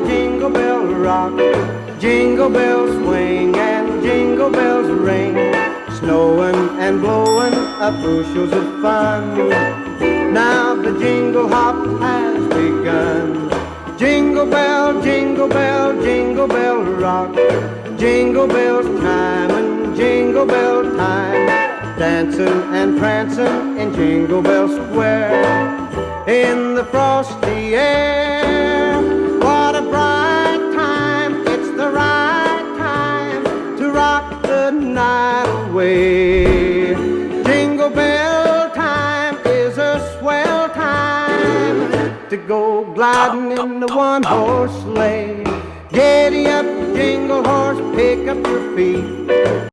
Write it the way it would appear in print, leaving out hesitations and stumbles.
jingle bell rock. Jingle bells swing and jingle bells ring. Snowing and blowing up bushels of fun. Now the jingle hop has begun. Jingle bell, jingle bell, jingle bell rock. Jingle bells time and jingle bell time. Dancing and prancing in Jingle Bell Square. In the frosty air, what a bright time. It's the right time to rock the night away. Jingle bell time is a swell time to go gliding in the one-horse sleigh. Giddy up, jingle horse, pick up your feet.